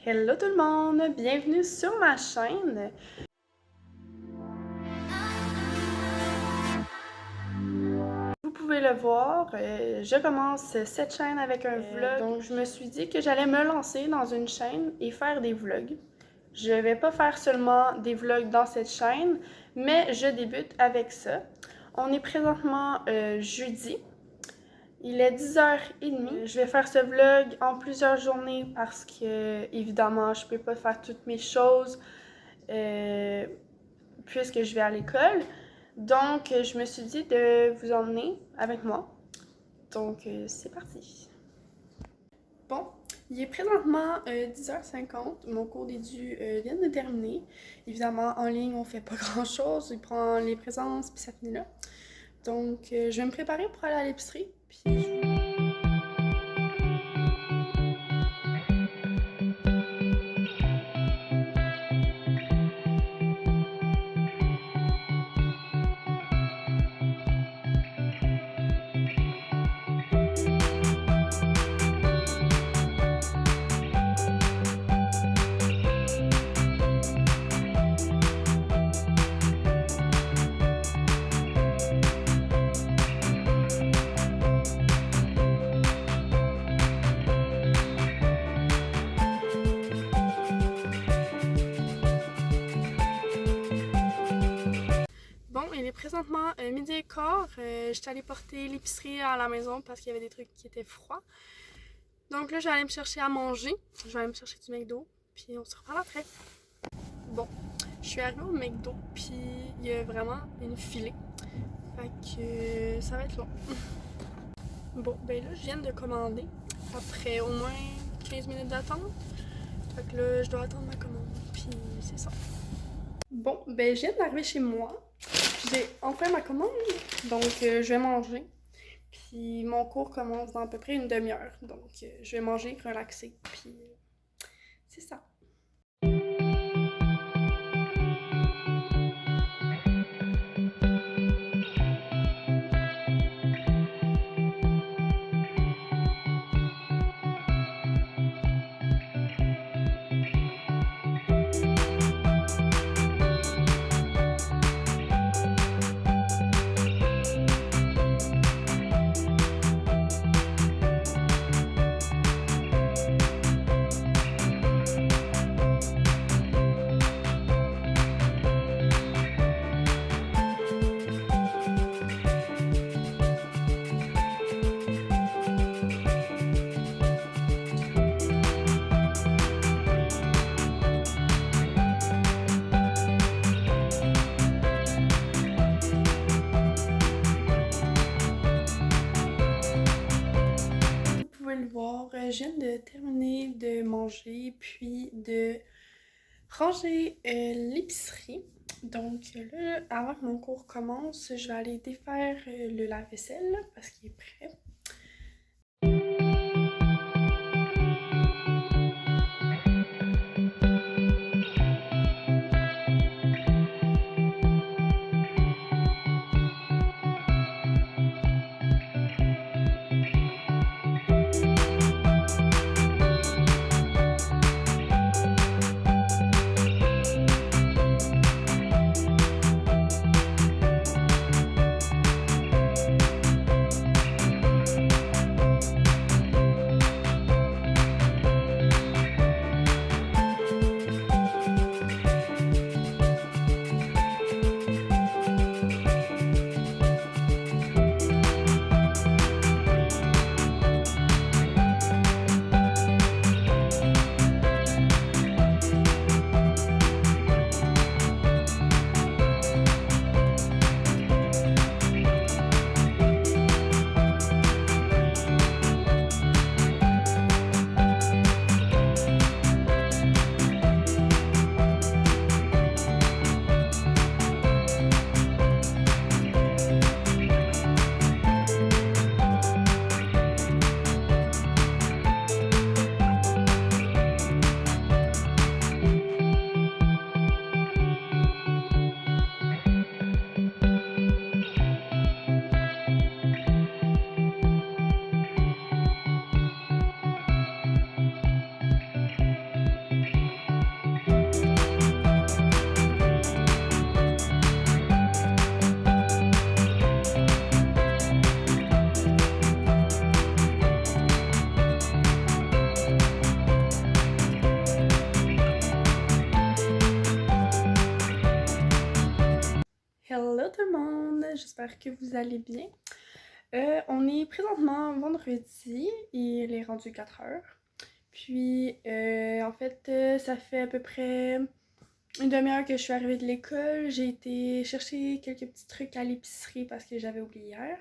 Hello tout le monde, bienvenue sur ma chaîne. Vous pouvez le voir, je commence cette chaîne avec un vlog, donc je me suis dit que j'allais me lancer dans une chaîne et faire des vlogs. Je vais pas faire seulement des vlogs dans cette chaîne, mais je débute avec ça. On est présentement jeudi. Il est 10h30. Je vais faire ce vlog en plusieurs journées parce que, évidemment, je peux pas faire toutes mes choses puisque je vais à l'école. Donc, je me suis dit de vous emmener avec moi. Donc, c'est parti. Bon, il est présentement 10h50. Mon cours d'édu vient de terminer. Évidemment, en ligne, on fait pas grand-chose. Il prend les présences, puis ça finit là. Donc, je vais me préparer pour aller à l'épicerie. Puis... Bon, il est présentement midi et quart. J'étais allée porter l'épicerie à la maison parce qu'il y avait des trucs qui étaient froids. Donc là, je vais aller me chercher à manger. Je vais aller me chercher du McDo, puis on se reparle après. Bon, je suis arrivée au McDo, puis il y a vraiment une filée. Fait que ça va être long. Bon, ben là, je viens de commander après au moins 15 minutes d'attente. Fait que là, je dois attendre ma commande, puis c'est ça. Bon, ben je viens d'arriver chez moi. J'ai enfin ma commande, donc je vais manger. Puis mon cours commence dans à peu près une demi-heure, donc je vais manger, relaxer, puis c'est ça. Le voir, je viens de terminer de manger puis de ranger l'épicerie. Donc là, avant que mon cours commence, je vais aller défaire le lave-vaisselle parce qu'il est prêt. Hello tout le monde, j'espère que vous allez bien. On est présentement vendredi et il est rendu 4 heures. Puis ça fait à peu près une demi-heure que je suis arrivée de l'école. J'ai été chercher quelques petits trucs à l'épicerie parce que j'avais oublié hier.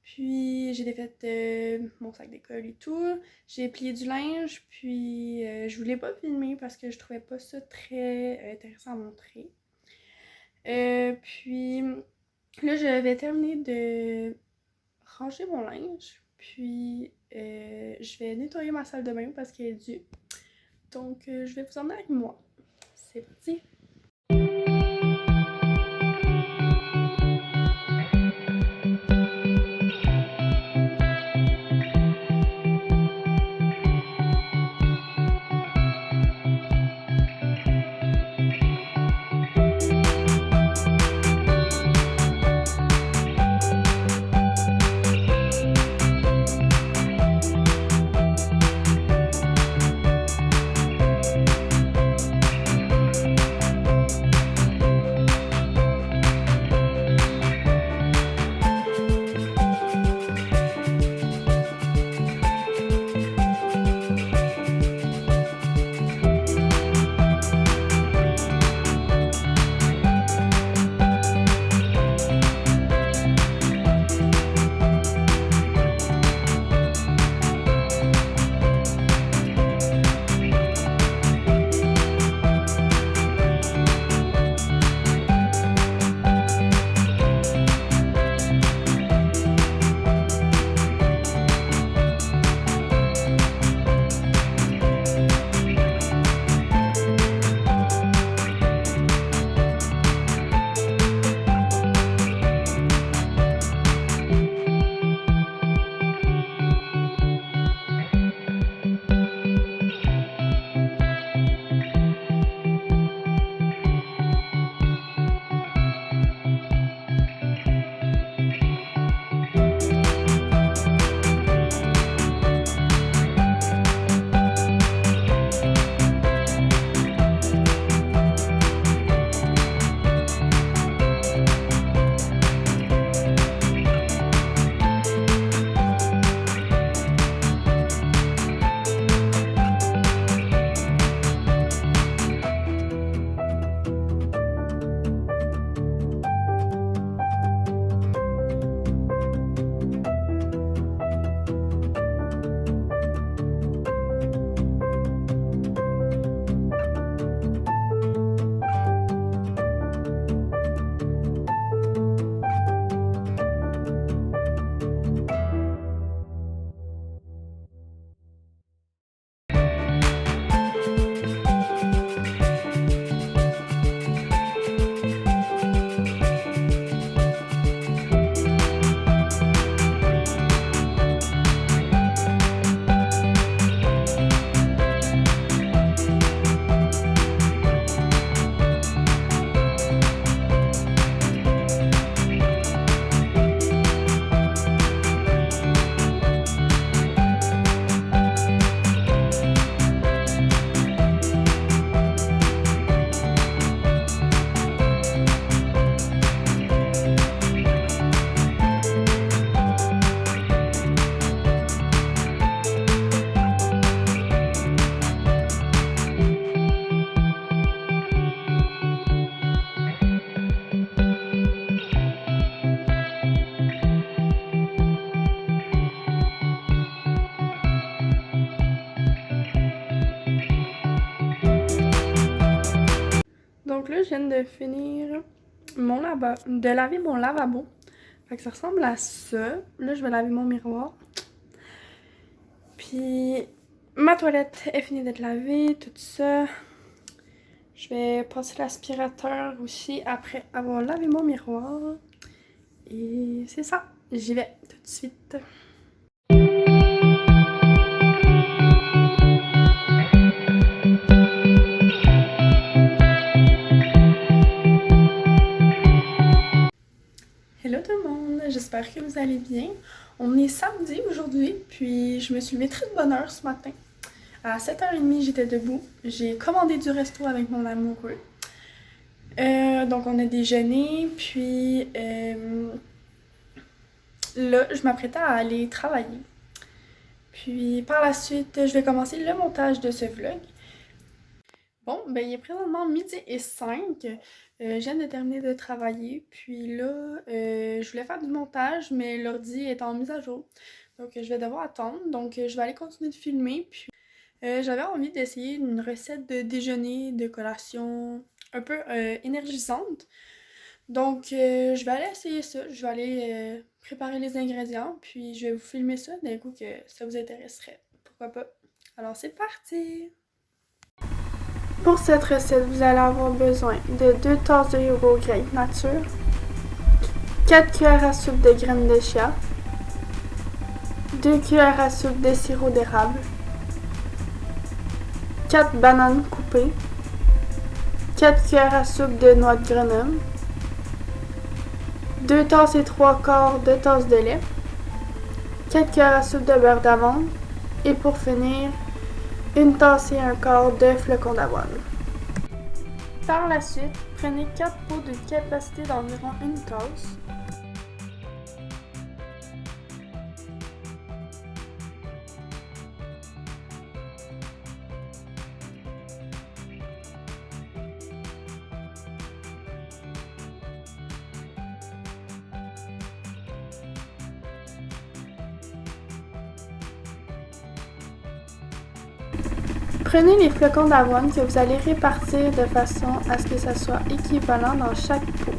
Puis j'ai défait mon sac d'école et tout. J'ai plié du linge, puis je voulais pas filmer parce que je trouvais pas ça très intéressant à montrer. Puis là, je vais terminer de ranger mon linge, puis je vais nettoyer ma salle de bain parce qu'elle est due. Donc, je vais vous emmener avec moi. C'est parti! Donc là, je viens de finir de laver mon lavabo. Fait que ça ressemble à ça. Là, je vais laver mon miroir. Puis ma toilette est finie d'être lavée, tout ça. Je vais passer l'aspirateur aussi après avoir lavé mon miroir. Et c'est ça. J'y vais tout de suite. Hello tout le monde, j'espère que vous allez bien. On est samedi aujourd'hui, puis je me suis levée très de bonne heure ce matin. À 7h30, j'étais debout. J'ai commandé du resto avec mon amoureux. Donc on a déjeuné, puis là, je m'apprêtais à aller travailler. Puis par la suite, je vais commencer le montage de ce vlog. Bon, ben il est présentement 12h05. Je viens de terminer de travailler. Puis là, je voulais faire du montage, mais l'ordi est en mise à jour. Donc je vais devoir attendre. Donc je vais aller continuer de filmer. Puis j'avais envie d'essayer une recette de déjeuner, de collation un peu énergisante. Donc je vais aller essayer ça. Je vais aller préparer les ingrédients. Puis je vais vous filmer ça d'un coup que ça vous intéresserait. Pourquoi pas? Alors c'est parti! Pour cette recette, vous allez avoir besoin de 2 tasses de yogourt grec nature, 4 cuillères à soupe de graines de chia, 2 cuillères à soupe de sirop d'érable, 4 bananes coupées, 4 cuillères à soupe de noix de Grenoble, 2 tasses et 3 quarts de tasse de lait, 4 cuillères à soupe de beurre d'amande et pour finir, 1 tasse et 1 quart de flocons d'avoine. Par la suite, prenez 4 pots d'une capacité d'environ 1 tasse. Prenez les flocons d'avoine que vous allez répartir de façon à ce que ça soit équivalent dans chaque pot.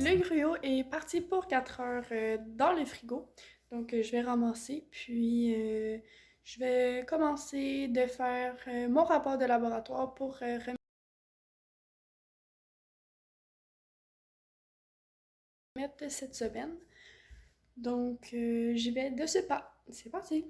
Le gruau est parti pour 4 heures dans le frigo. Donc je vais ramasser, puis je vais commencer de faire mon rapport de laboratoire pour remettre cette semaine. Donc j'y vais de ce pas. C'est parti!